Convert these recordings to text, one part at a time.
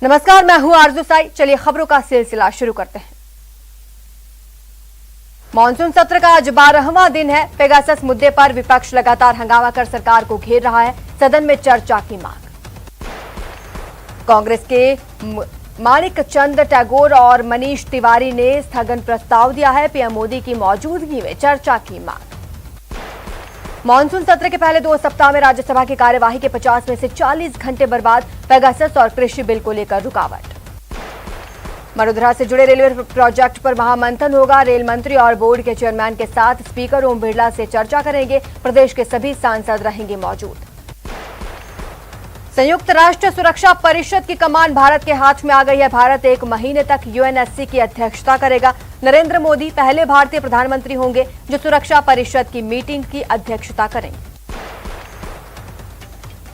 नमस्कार, मैं हूं आरजू साई। चलिए खबरों का सिलसिला शुरू करते हैं। मॉनसून सत्र का आज 12वां दिन है। पेगासस मुद्दे पर विपक्ष लगातार हंगामा कर सरकार को घेर रहा है। सदन में चर्चा की मांग। कांग्रेस के माणिक चंद टैगोर और मनीष तिवारी ने स्थगन प्रस्ताव दिया है। पीएम मोदी की मौजूदगी में चर्चा की मांग। मॉनसून सत्र के पहले 2 सप्ताह में राज्यसभा की कार्यवाही के 50 में से 40 घंटे बर्बाद। पेगासस और कृषि बिल को लेकर रुकावट। वडोदरा से जुड़े रेलवे प्रोजेक्ट पर महामंथन होगा। रेल मंत्री और बोर्ड के चेयरमैन के साथ स्पीकर ओम बिरला से चर्चा करेंगे। प्रदेश के सभी सांसद रहेंगे मौजूद। संयुक्त राष्ट्र सुरक्षा परिषद की कमान भारत के हाथ में आ गई है। भारत 1 महीने तक यूएनएससी की अध्यक्षता करेगा। नरेंद्र मोदी पहले भारतीय प्रधानमंत्री होंगे जो सुरक्षा परिषद की मीटिंग की अध्यक्षता करेंगे।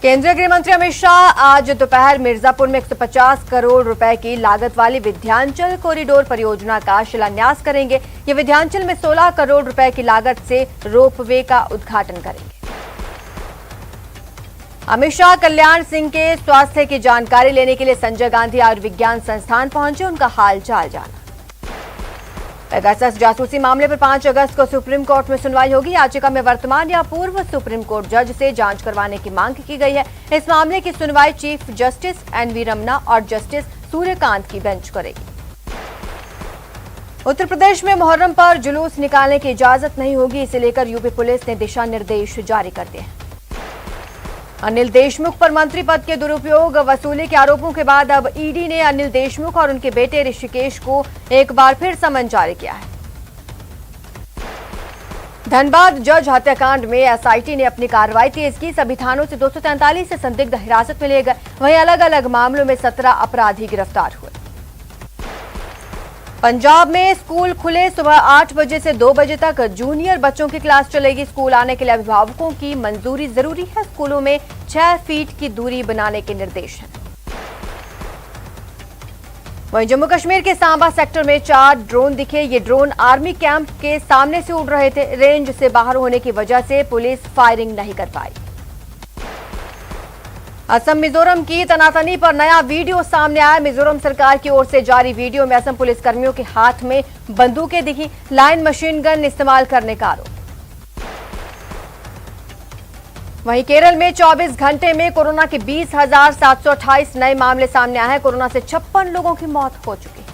केंद्रीय गृह मंत्री अमित शाह आज दोपहर मिर्जापुर में 150 करोड़ रुपए की लागत वाली विंध्याचल कॉरिडोर परियोजना का शिलान्यास करेंगे। ये विंध्याचल में 16 करोड़ रुपए की लागत से रोपवे का उद्घाटन करेंगे। अमित शाह कल्याण सिंह के स्वास्थ्य की जानकारी लेने के लिए संजय गांधी आयुर्विज्ञान संस्थान पहुंचे। उनका हाल चाल जाना। पेगासस जासूसी मामले पर 5 अगस्त को सुप्रीम कोर्ट में सुनवाई होगी। याचिका में वर्तमान या पूर्व सुप्रीम कोर्ट जज से जांच करवाने की मांग की गई है। इस मामले की सुनवाई चीफ जस्टिस एनवी रमना और जस्टिस सूर्यकांत की बेंच करेगी। उत्तर प्रदेश में मुहर्रम पर जुलूस निकालने की इजाजत नहीं होगी। इसे लेकर यूपी पुलिस ने दिशा निर्देश जारी कर दिए हैं। अनिल देशमुख पर मंत्री पद के दुरुपयोग वसूली के आरोपों के बाद अब ईडी ने अनिल देशमुख और उनके बेटे ऋषिकेश को एक बार फिर समन जारी किया है। धनबाद जज हत्याकांड में एसआईटी ने अपनी कार्रवाई तेज की। सभी थानों से 243 संदिग्ध हिरासत में लिए गए। वहीं अलग अलग मामलों में 17 अपराधी गिरफ्तार हुए। पंजाब में स्कूल खुले। सुबह 8 बजे से 2 बजे तक जूनियर बच्चों की क्लास चलेगी। स्कूल आने के लिए अभिभावकों की मंजूरी जरूरी है। स्कूलों में 6 फीट की दूरी बनाने के निर्देश हैं। वहीं जम्मू कश्मीर के सांबा सेक्टर में 4 ड्रोन दिखे। ये ड्रोन आर्मी कैंप के सामने से उड़ रहे थे। रेंज से बाहर होने की वजह से पुलिस फायरिंग नहीं कर पाई। असम मिजोरम की तनातनी पर नया वीडियो सामने आया। मिजोरम सरकार की ओर से जारी वीडियो में असम पुलिस कर्मियों के हाथ में बंदूकें दिखी। लाइन मशीन गन इस्तेमाल करने का आरोप। वहीं केरल में 24 घंटे में कोरोना के 20,728 नए मामले सामने आए हैं। कोरोना से 56 लोगों की मौत हो चुकी है।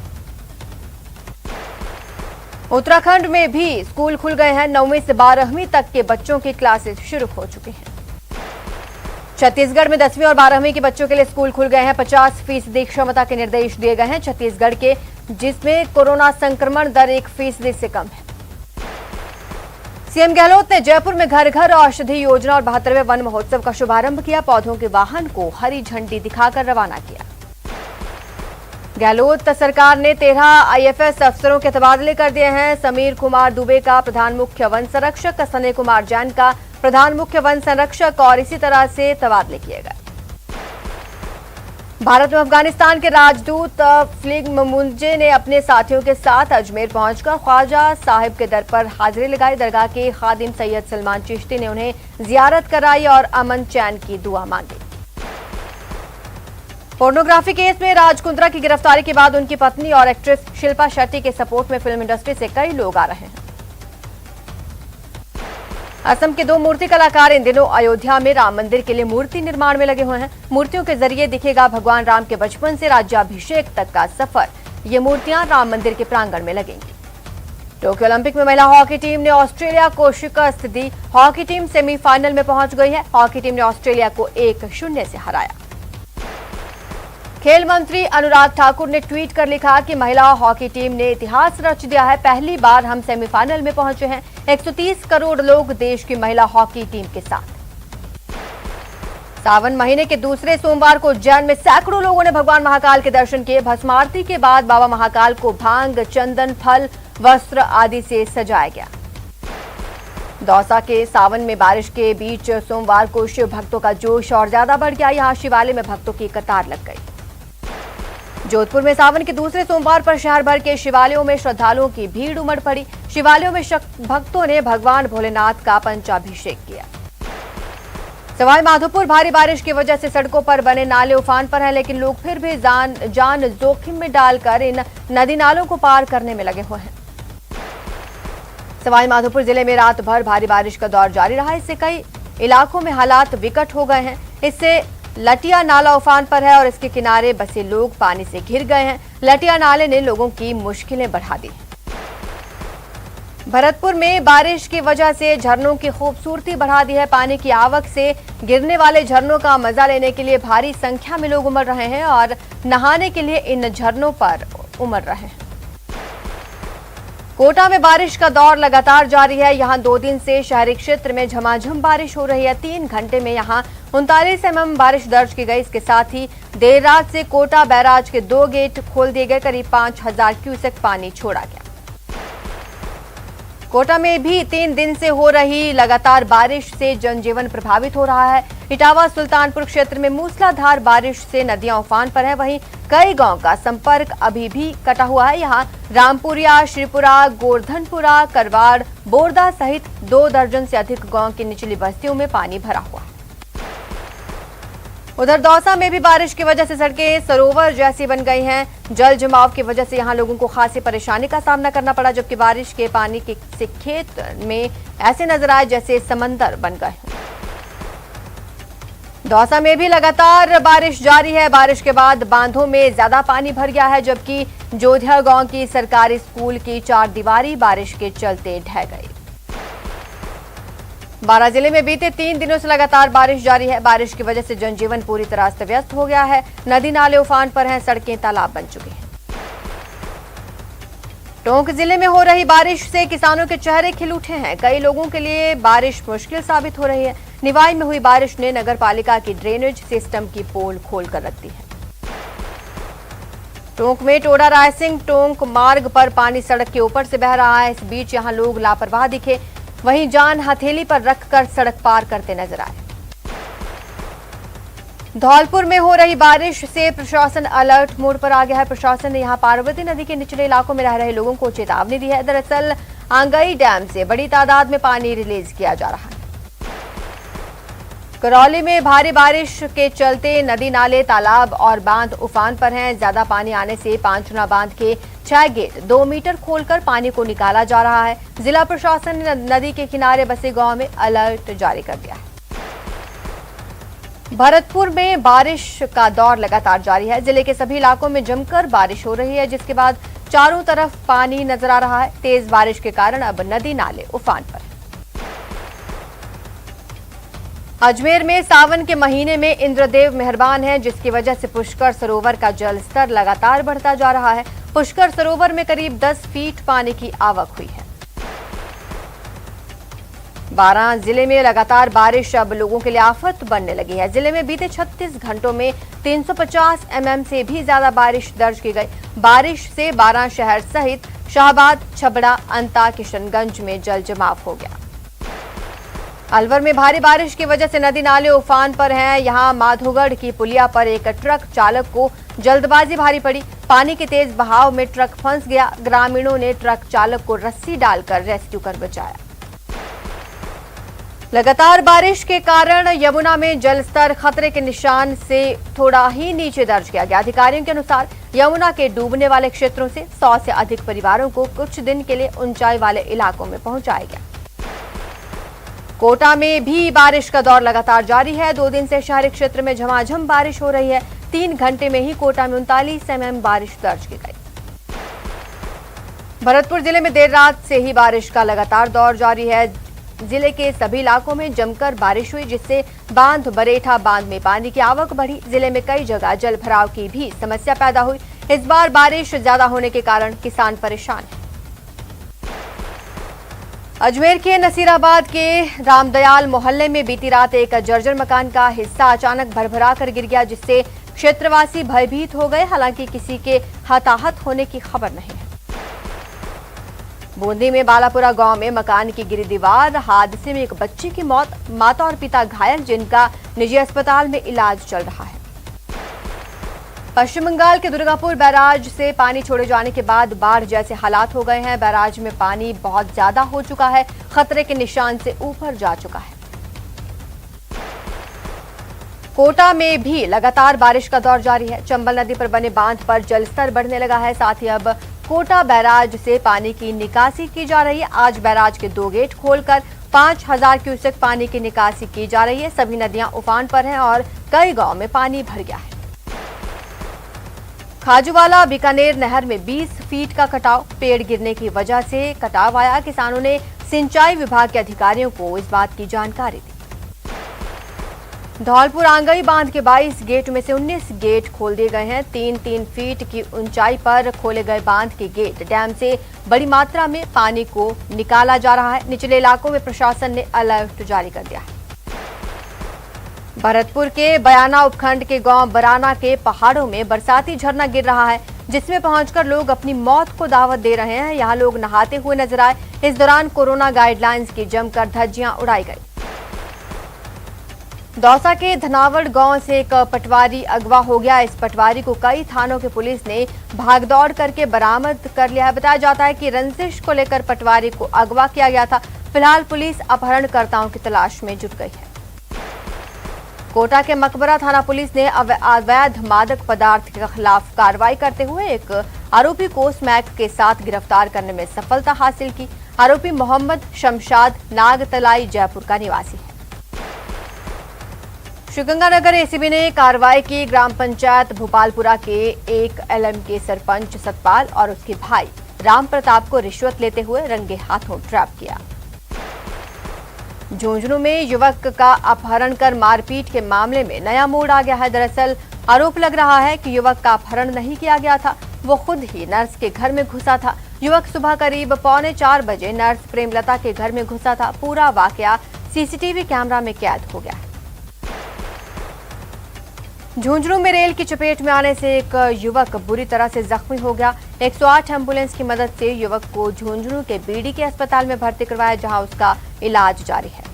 उत्तराखंड में भी स्कूल खुल गए हैं। 9वीं से 12वीं तक के बच्चों की क्लासेस शुरू हो चुकी हैं। छत्तीसगढ़ में 10वीं और 12वीं के बच्चों के लिए स्कूल खुल गए हैं। 50% क्षमता के निर्देश दिए गए हैं छत्तीसगढ़ के, जिसमें कोरोना संक्रमण दर 1% से कम है। सीएम गहलोत ने जयपुर में घर घर औषधि योजना और 72वें वन महोत्सव का शुभारंभ किया। पौधों के वाहन को हरी झंडी दिखाकर रवाना किया। गहलोत सरकार ने 13 आईएफएस अफसरों के तबादले कर दिए हैं। समीर कुमार दुबे का प्रधान मुख्य वन संरक्षक, संजय कुमार जैन का प्रधान मुख्य वन संरक्षक और इसी तरह से तबादले किए गए। भारत में अफगानिस्तान के राजदूत फ्लिग मुंजे ने अपने साथियों के साथ अजमेर पहुंचकर ख्वाजा साहिब के दर पर हाजिरी लगाई। दरगाह के खादिम सैयद सलमान चिश्ती ने उन्हें जियारत कराई और अमन चैन की दुआ मांगी। पोर्नोग्राफी केस में राज कुंद्रा की गिरफ्तारी के बाद उनकी पत्नी और एक्ट्रेस शिल्पा शेट्टी के सपोर्ट में फिल्म इंडस्ट्री से कई लोग आ रहे हैं। असम के 2 मूर्ति कलाकार इन दिनों अयोध्या में राम मंदिर के लिए मूर्ति निर्माण में लगे हुए हैं। मूर्तियों के जरिए दिखेगा भगवान राम के बचपन से राज्याभिषेक तक का सफर। ये मूर्तियां राम मंदिर के प्रांगण में लगेंगी। टोक्यो ओलंपिक में महिला हॉकी टीम ने ऑस्ट्रेलिया को शिकस्त दी। हॉकी टीम सेमीफाइनल में पहुंच गई है। हॉकी टीम ने ऑस्ट्रेलिया को 1-0 से हराया। खेल मंत्री अनुराग ठाकुर ने ट्वीट कर लिखा कि महिला हॉकी टीम ने इतिहास रच दिया है। पहली बार हम सेमीफाइनल में पहुंचे हैं। 130 करोड़ लोग देश की महिला हॉकी टीम के साथ। सावन महीने के दूसरे सोमवार को उज्जैन में सैकड़ों लोगों ने भगवान महाकाल के दर्शन किए। भस्म आरती के बाद बाबा महाकाल को भांग, चंदन, फल, वस्त्र आदि से सजाया गया। दौसा के सावन में बारिश के बीच सोमवार को शिव भक्तों का जोश और ज्यादा बढ़ गया। यहां शिवालय में भक्तों की कतार लग गई। जोधपुर में सावन के दूसरे सोमवार पर शहर भर के शिवालयों में श्रद्धालुओं की भीड़ उमड़ पड़ी। शिवालयों में भक्तों ने भगवान भोलेनाथ का पंचाभिषेक किया। सवाई माधोपुर भारी बारिश की वजह से सड़कों पर बने नाले उफान पर हैं, लेकिन लोग फिर भी जान जोखिम में डालकर इन नदी नालों को पार करने में लगे हुए हैं। सवाई माधोपुर जिले में रात भर भारी बारिश का दौर जारी रहा। इससे कई इलाकों में हालात विकट हो गए हैं। इससे लटिया नाला उफान पर है और इसके किनारे बसे लोग पानी से घिर गए हैं। लटिया नाले ने लोगों की मुश्किलें बढ़ा दी। भरतपुर में बारिश की वजह से झरनों की खूबसूरती बढ़ा दी है। पानी की आवक से गिरने वाले झरनों का मजा लेने के लिए भारी संख्या में लोग उमड़ रहे हैं और नहाने के लिए इन झरनों पर उमड़ रहे हैं। कोटा में बारिश का दौर लगातार जारी है। यहां 2 दिन से शहरी क्षेत्र में झमाझम बारिश हो रही है। 3 घंटे में यहां 39 mm बारिश दर्ज की गई। इसके साथ ही देर रात से कोटा बैराज के 2 गेट खोल दिए गए। करीब 5000 क्यूसेक पानी छोड़ा गया। कोटा में भी 3 दिन से हो रही लगातार बारिश से जनजीवन प्रभावित हो रहा है। इटावा सुल्तानपुर क्षेत्र में मूसलाधार बारिश से नदियां उफान पर है। वहीं कई गांव का संपर्क अभी भी कटा हुआ है। यहां रामपुरिया, श्रीपुरा, गोवर्धनपुरा, करवाड़, बोरदा सहित 2 दर्जन से अधिक गांव की निचली बस्तियों में पानी भरा हुआ है। उधर दौसा में भी बारिश की वजह से सड़कें सरोवर जैसी बन गई हैं। जल जमाव की वजह से यहां लोगों को खासी परेशानी का सामना करना पड़ा, जबकि बारिश के पानी से खेत में ऐसे नजर आए जैसे समंदर बन गए। दौसा में भी लगातार बारिश जारी है। बारिश के बाद बांधों में ज्यादा पानी भर गया है, जबकि जोधिया गांव की सरकारी स्कूल की 4 दीवारी बारिश के चलते ढह गई। बारां जिले में बीते 3 दिनों से लगातार बारिश जारी है। बारिश की वजह से जनजीवन पूरी तरह अस्त व्यस्त हो गया है। नदी नाले उफान पर हैं, सड़कें तालाब बन चुकी हैं। टोंक जिले में हो रही बारिश से किसानों के चेहरे खिल उठे हैं। कई लोगों के लिए बारिश मुश्किल साबित हो रही है। निवाई में हुई बारिश ने नगर पालिका की ड्रेनेज सिस्टम की पोल खोलकर रख दी है। टोंक में टोडा रायसिंह टोंक मार्ग पर पानी सड़क के ऊपर से बह रहा है। इस बीच यहां लोग लापरवाह दिखे, वहीं जान हथेली पर रखकर सड़क पार करते नजर आए। धौलपुर में हो रही बारिश से प्रशासन अलर्ट मोड पर आ गया है। प्रशासन ने यहां पार्वती नदी के निचले इलाकों में रह रहे लोगों को चेतावनी दी है। दरअसल आंगई डैम से बड़ी तादाद में पानी रिलीज किया जा रहा है। करौली में भारी बारिश के चलते नदी नाले तालाब और बांध उफान पर हैं। ज्यादा पानी आने से पांचना बांध के 6 गेट 2 मीटर खोलकर पानी को निकाला जा रहा है। जिला प्रशासन ने नदी के किनारे बसे गांव में अलर्ट जारी कर दिया है। भरतपुर में बारिश का दौर लगातार जारी है। जिले के सभी इलाकों में जमकर बारिश हो रही है, जिसके बाद चारों तरफ पानी नजर आ रहा है। तेज बारिश के कारण अब नदी नाले उफान पर। अजमेर में सावन के महीने में इंद्रदेव मेहरबान है, जिसकी वजह से पुष्कर सरोवर का जल स्तर लगातार बढ़ता जा रहा है। पुष्कर सरोवर में करीब 10 फीट पानी की आवक हुई है। बारां जिले में लगातार बारिश अब लोगों के लिए आफत बनने लगी है। जिले में बीते 36 घंटों में 350 mm से भी ज्यादा बारिश दर्ज की गई। बारिश से बारां शहर सहित शाहबाद, छबड़ा, अंता, किशनगंज में जल जमाव हो गया। अलवर में भारी बारिश की वजह से नदी नाले उफान पर हैं। यहां माधोगढ़ की पुलिया पर एक ट्रक चालक को जल्दबाजी भारी पड़ी। पानी के तेज बहाव में ट्रक फंस गया। ग्रामीणों ने ट्रक चालक को रस्सी डालकर रेस्क्यू कर बचाया। लगातार बारिश के कारण यमुना में जलस्तर खतरे के निशान से थोड़ा ही नीचे दर्ज किया गया। अधिकारियों के अनुसार यमुना के डूबने वाले क्षेत्रों से 100 से अधिक परिवारों को कुछ दिन के लिए ऊंचाई वाले इलाकों में पहुंचाया गया। कोटा में भी बारिश का दौर लगातार जारी है। 2 दिन से शहरी क्षेत्र में झमाझम बारिश हो रही है। 3 घंटे में ही कोटा में 39 mm बारिश दर्ज की गई। भरतपुर जिले में देर रात से ही बारिश का लगातार दौर जारी है। जिले के सभी इलाकों में जमकर बारिश हुई, जिससे बांध बरेठा बांध में पानी की आवक बढ़ी। जिले में कई जगह जल भराव की भी समस्या पैदा हुई। इस बार बारिश ज्यादा होने के कारण किसान परेशान हैं। अजमेर के नसीराबाद के रामदयाल मोहल्ले में बीती रात एक जर्जर मकान का हिस्सा अचानक भरभरा कर गिर गया, जिससे क्षेत्रवासी भयभीत हो गए। हालांकि किसी के हताहत होने की खबर नहीं है। बूंदी में बालापुरा गांव में मकान की गिरी दीवार हादसे में एक बच्चे की मौत, माता और पिता घायल, जिनका निजी अस्पताल में इलाज चल रहा है। पश्चिम बंगाल के दुर्गापुर बैराज से पानी छोड़े जाने के बाद बाढ़ जैसे हालात हो गए हैं। बैराज में पानी बहुत ज्यादा हो चुका है, खतरे के निशान से ऊपर जा चुका है। कोटा में भी लगातार बारिश का दौर जारी है। चंबल नदी पर बने बांध पर जलस्तर बढ़ने लगा है। साथ ही अब कोटा बैराज से पानी की निकासी की जा रही है। आज बैराज के 2 गेट खोलकर 5000 क्यूसेक पानी की निकासी की जा रही है। सभी नदियां उफान पर हैं और कई गांव में पानी भर गया है। खाजूवाला बीकानेर नहर में 20 फीट का कटाव, पेड़ गिरने की वजह से कटाव आया। किसानों ने सिंचाई विभाग के अधिकारियों को इस बात की जानकारी दी। धौलपुर आंगई बांध के 22 गेट में से 19 गेट खोल दिए गए हैं। 3-3 फीट की ऊंचाई पर खोले गए बांध के गेट डैम से बड़ी मात्रा में पानी को निकाला जा रहा है। निचले इलाकों में प्रशासन ने अलर्ट जारी कर दिया है। भरतपुर के बयाना उपखंड के गांव बराना के पहाड़ों में बरसाती झरना गिर रहा है, जिसमें पहुंचकर लोग अपनी मौत को दावत दे रहे हैं। यहां लोग नहाते हुए नजर आए। इस दौरान कोरोना गाइडलाइंस की जमकर धज्जियां उड़ाई गई। दौसा के धनावड़ गांव से एक पटवारी अगवा हो गया। इस पटवारी को कई थानों की पुलिस ने भागदौड़ करके बरामद कर लिया है। बताया जाता है कि रंजिश को लेकर पटवारी को अगवा किया गया था। फिलहाल पुलिस अपहरणकर्ताओं की तलाश में जुट गई है। कोटा के मकबरा थाना पुलिस ने अवैध मादक पदार्थ के खिलाफ कार्रवाई करते हुए एक आरोपी को स्मैक के साथ गिरफ्तार करने में सफलता हासिल की। आरोपी मोहम्मद शमशाद नागतलाई जयपुर का निवासी है। श्रीगंगानगर एसीबी ने कार्रवाई की। ग्राम पंचायत भोपालपुरा के एक एलएम के सरपंच सतपाल और उसके भाई राम प्रताप को रिश्वत लेते हुए रंगे हाथों ट्रैप किया। झुंझुनू में युवक का अपहरण कर मारपीट के मामले में नया मोड़ आ गया है। दरअसल आरोप लग रहा है कि युवक का अपहरण नहीं किया गया था, वो खुद ही नर्स के घर में घुसा था। युवक सुबह करीब 3:45 बजे नर्स प्रेमलता के घर में घुसा था। पूरा वाकया सीसीटीवी कैमरा में कैद हो गया है। झुंझुनू में रेल की चपेट में आने से एक युवक बुरी तरह से जख्मी हो गया। 108 एम्बुलेंस की मदद से युवक को झुंझुनू के बीडी के अस्पताल में भर्ती करवाया, जहां उसका इलाज जारी है।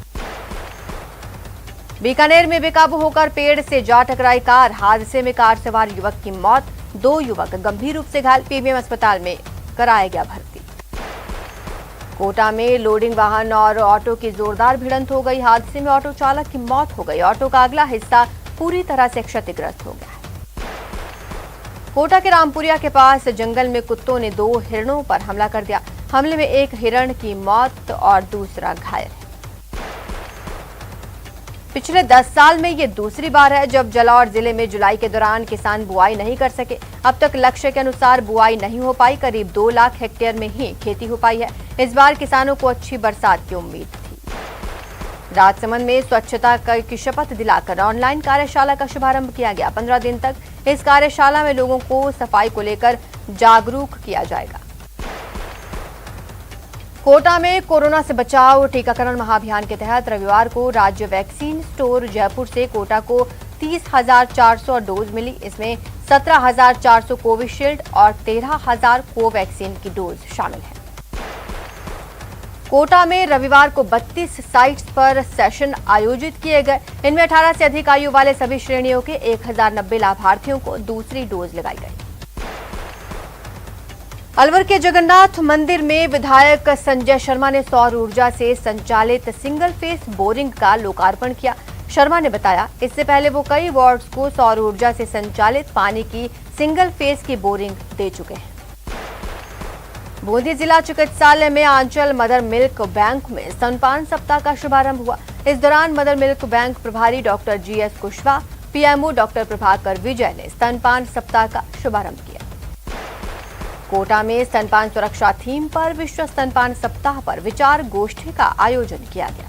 बीकानेर में बेकाबू होकर पेड़ से जा टकराई कार। हादसे में कार सवार युवक की मौत, 2 युवक गंभीर रूप से घायल। पीबीएम अस्पताल में कराया गया भर्ती। कोटा में लोडिंग वाहन और ऑटो की जोरदार भिड़ंत हो गई। हादसे में ऑटो चालक की मौत हो गई। ऑटो का अगला हिस्सा पूरी तरह से क्षतिग्रस्त हो गया है। कोटा के रामपुरिया के पास जंगल में कुत्तों ने 2 हिरणों पर हमला कर दिया। हमले में एक हिरण की मौत और दूसरा घायल है। पिछले 10 साल में ये दूसरी बार है जब जलौर जिले में जुलाई के दौरान किसान बुआई नहीं कर सके। अब तक लक्ष्य के अनुसार बुआई नहीं हो पाई। करीब 2 लाख हेक्टेयर में ही खेती हो पाई है। इस बार किसानों को अच्छी बरसात की उम्मीद थी। राजसमंद में स्वच्छता की शपथ दिलाकर ऑनलाइन कार्यशाला का शुभारंभ किया गया। 15 दिन तक इस कार्यशाला में लोगों को सफाई को लेकर जागरूक किया जाएगा। कोटा में कोरोना से बचाव टीकाकरण महाअभियान के तहत रविवार को राज्य वैक्सीन स्टोर जयपुर से कोटा को 30,400 डोज मिली। इसमें 17,400 कोविशील्ड और 13,000 कोवैक्सीन की डोज शामिल है। कोटा में रविवार को 32 साइट्स पर सेशन आयोजित किए गए। इनमें 18 से अधिक आयु वाले सभी श्रेणियों के 1090 लाभार्थियों को दूसरी डोज लगाई गई। अलवर के जगन्नाथ मंदिर में विधायक संजय शर्मा ने सौर ऊर्जा से संचालित सिंगल फेस बोरिंग का लोकार्पण किया। शर्मा ने बताया, इससे पहले वो कई वार्ड्स को सौर ऊर्जा से संचालित पानी की सिंगल फेस की बोरिंग दे चुके हैं। बूंदी जिला चिकित्सालय में आंचल मदर मिल्क बैंक में स्तनपान सप्ताह का शुभारंभ हुआ। इस दौरान मदर मिल्क बैंक प्रभारी doctor GS Kushwaha, PMO doctor Prabhakar Vijay ने स्तनपान सप्ताह का शुभारंभ किया। कोटा में स्तनपान सुरक्षा थीम पर विश्व स्तनपान सप्ताह पर विचार गोष्ठी का आयोजन किया गया।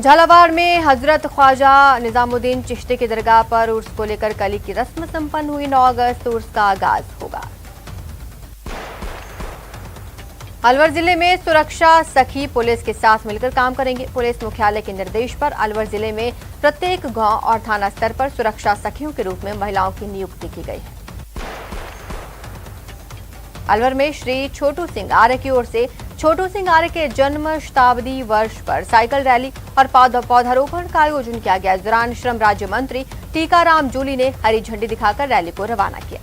झालावाड़ में हजरत ख्वाजा निजामुद्दीन चिश्ती की दरगाह पर उर्स को लेकर कली की रस्म संपन्न हुई। 9 अगस्त उर्स का आगाज होगा। अलवर जिले में सुरक्षा सखी पुलिस के साथ मिलकर काम करेंगे। पुलिस मुख्यालय के निर्देश पर अलवर जिले में प्रत्येक गांव और थाना स्तर पर सुरक्षा सखियों के रूप में महिलाओं की नियुक्ति की गई है। अलवर में श्री छोटू सिंह आर्य की ओर से छोटू सिंह आर्य के जन्म शताब्दी वर्ष पर साइकिल रैली और पौधारोपण का आयोजन किया गया। इस दौरान श्रम राज्य मंत्री टीकाराम जूली ने हरी झंडी दिखाकर रैली को रवाना किया।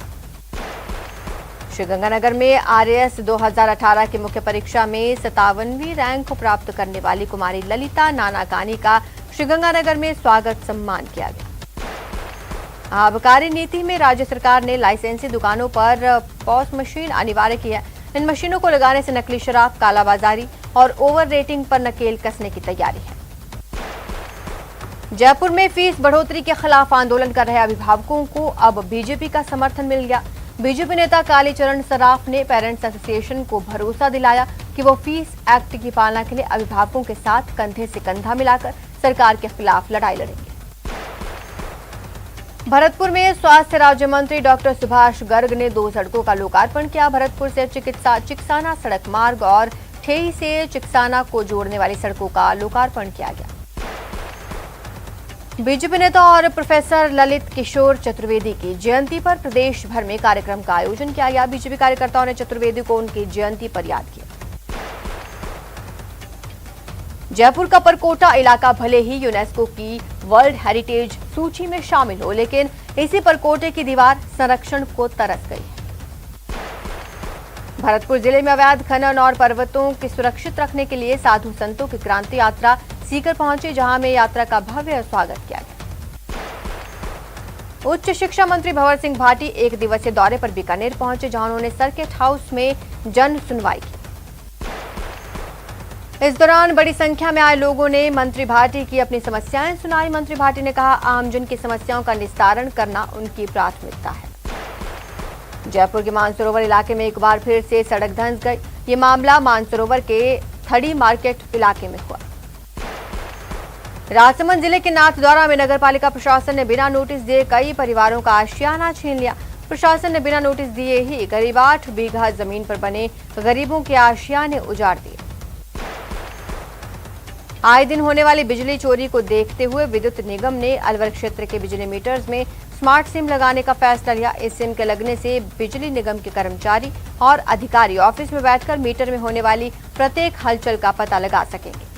श्रीगंगानगर में आरएएस 2018 की मुख्य परीक्षा में 57वीं रैंक प्राप्त करने वाली कुमारी ललिता नानाकानी का श्रीगंगानगर में स्वागत सम्मान किया गया। आबकारी नीति में राज्य सरकार ने लाइसेंसी दुकानों पर पॉस मशीन अनिवार्य की है। इन मशीनों को लगाने से नकली शराब, कालाबाजारी और ओवर रेटिंग पर नकेल कसने की तैयारी है। जयपुर में फीस बढ़ोतरी के खिलाफ आंदोलन कर रहे अभिभावकों को अब बीजेपी का समर्थन मिल गया। बीजेपी नेता कालीचरण सराफ ने पेरेंट्स एसोसिएशन को भरोसा दिलाया कि वो फीस एक्ट की पालना के लिए अभिभावकों के साथ कंधे से कंधा मिलाकर सरकार के खिलाफ लड़ाई लड़ेंगे। भरतपुर में स्वास्थ्य राज्य मंत्री डॉक्टर सुभाष गर्ग ने 2 सड़कों का लोकार्पण किया। भरतपुर से चिकसाना सड़क मार्ग और ठेई से चिकसाना को जोड़ने वाली सड़कों का लोकार्पण किया गया। बीजेपी नेता और प्रोफेसर ललित किशोर चतुर्वेदी की जयंती पर प्रदेश भर में कार्यक्रम का आयोजन किया गया। बीजेपी कार्यकर्ताओं ने चतुर्वेदी को उनकी जयंती पर याद किया। जयपुर का परकोटा इलाका भले ही यूनेस्को की वर्ल्ड हेरिटेज सूची में शामिल हो, लेकिन इसी परकोटे की दीवार संरक्षण को तरस गई है। भरतपुर जिले में अवैध खनन और पर्वतों की सुरक्षित रखने के लिए साधु संतों की क्रांति यात्रा सीकर पहुंची, जहां में यात्रा का भव्य स्वागत किया गया। उच्च शिक्षा मंत्री भंवर सिंह भाटी 1 दिवसीय दौरे पर बीकानेर पहुंचे, जहां उन्होंने सर्किट हाउस में जन सुनवाई की। इस दौरान बड़ी संख्या में आए लोगों ने मंत्री भाटी की अपनी समस्याएं सुनाई। मंत्री भाटी ने कहा, आमजन की समस्याओं का निस्तारण करना उनकी प्राथमिकता है। जयपुर के मानसरोवर इलाके में एक बार फिर से सड़क धंस गई। ये मामला मानसरोवर के थड़ी मार्केट इलाके में हुआ। राजसमंद जिले के नाथद्वारा में नगरपालिका प्रशासन ने बिना नोटिस दिए कई परिवारों का आशियाना छीन लिया। प्रशासन ने बिना नोटिस दिए ही करीब 8 बीघा जमीन पर बने गरीबों के आशियाने उजाड़ दिए। आए दिन होने वाली बिजली चोरी को देखते हुए विद्युत निगम ने अलवर क्षेत्र के बिजली मीटर्स में स्मार्ट सिम लगाने का फैसला लिया। इस सिम के लगने से बिजली निगम के कर्मचारी और अधिकारी ऑफिस में बैठकर मीटर में होने वाली प्रत्येक हलचल का पता लगा सकेंगे।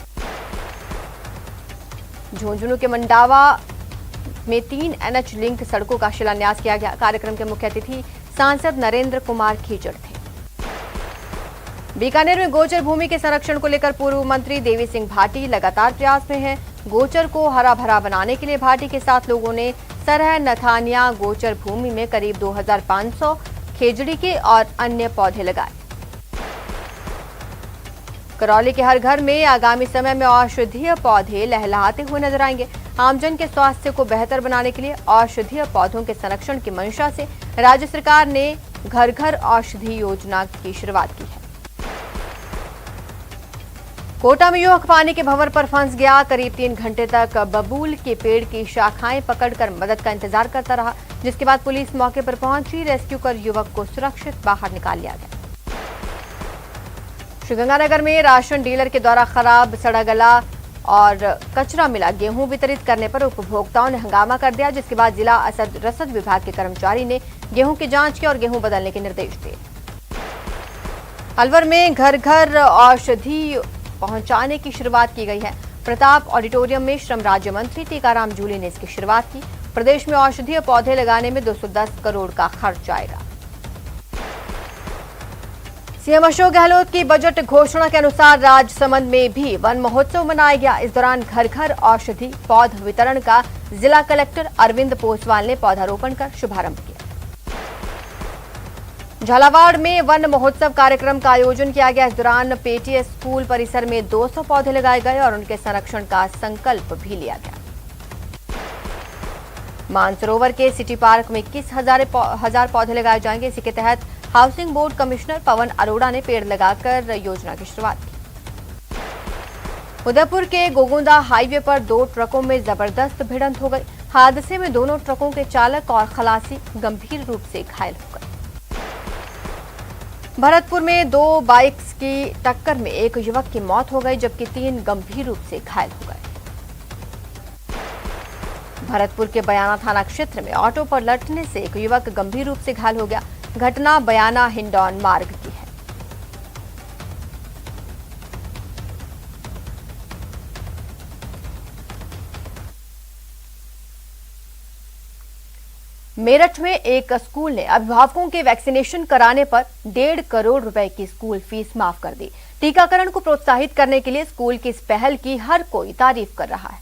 झुंझुनू के मंडावा में 3 NH लिंक सड़कों का शिलान्यास किया गया। कार्यक्रम के मुख्य अतिथि सांसद नरेंद्र कुमार खीचड़ थे। बीकानेर में गोचर भूमि के संरक्षण को लेकर पूर्व मंत्री देवी सिंह भाटी लगातार प्रयास में हैं। गोचर को हरा भरा बनाने के लिए भाटी के साथ लोगों ने सरह नथानिया गोचर भूमि में करीब 2500 खेजड़ी के और अन्य पौधे लगाए। करौली के हर घर में आगामी समय में औषधीय पौधे लहलहाते हुए नजर आएंगे। आमजन के स्वास्थ्य को बेहतर बनाने के लिए औषधीय पौधों के संरक्षण की मंशा से राज्य सरकार ने घर घर औषधि योजना की शुरुआत की है। कोटा में युवक पानी के भंवर पर फंस गया। करीब 3 घंटे तक बबूल के पेड़ की शाखाएं पकड़कर मदद का इंतजार करता रहा, जिसके बाद पुलिस मौके पर पहुंची। रेस्क्यू कर युवक को सुरक्षित बाहर निकाल लिया गया। श्रीगंगानगर में राशन डीलर के द्वारा खराब, सड़ा गला और कचरा मिला गेहूं वितरित करने पर उपभोक्ताओं ने हंगामा कर दिया, जिसके बाद जिला रसद विभाग के कर्मचारी ने गेहूं की जांच की और गेहूं बदलने के निर्देश दिए। अलवर में घर घर औषधि पहुंचाने की शुरुआत की गई है। प्रताप ऑडिटोरियम में श्रम राज्य मंत्री टीकाराम जूली ने इसकी शुरुआत की। प्रदेश में औषधीय पौधे लगाने में 210 करोड़ का खर्च आएगा। सीएम अशोक गहलोत की बजट घोषणा के अनुसार राजसमंद में भी वन महोत्सव मनाया गया। इस दौरान घर घर औषधि पौध वितरण का जिला कलेक्टर अरविंद पोसवाल ने पौधारोपण कर शुभारंभ किया। झालावाड़ में वन महोत्सव कार्यक्रम का आयोजन किया गया। इस दौरान पेटीएस स्कूल परिसर में 200 पौधे लगाए गए और उनके संरक्षण का संकल्प भी लिया गया। मानसरोवर के सिटी पार्क में 21,000 पौधे लगाए जाएंगे। इसी के तहत housing board commissioner Pawan Arora ने पेड़ लगाकर योजना की शुरुआत की। उदयपुर के गोगुंदा हाईवे पर 2 ट्रकों में जबरदस्त भिड़ंत हो गई। हादसे में दोनों ट्रकों के चालक और खलासी गंभीर रूप से घायल हो गए। भरतपुर में 2 बाइक्स की टक्कर में एक युवक की मौत हो गई, जबकि 3 गंभीर रूप से घायल हो गए। भरतपुर के बयाना थाना क्षेत्र में ऑटो पर लटने से एक युवक गंभीर रूप से घायल हो गया। घटना बयाना हिंडौन मार्ग की है। मेरठ में एक स्कूल ने अभिभावकों के वैक्सीनेशन कराने पर 1.5 करोड़ रुपए की स्कूल फीस माफ कर दी। टीकाकरण को प्रोत्साहित करने के लिए स्कूल की इस पहल की हर कोई तारीफ कर रहा है।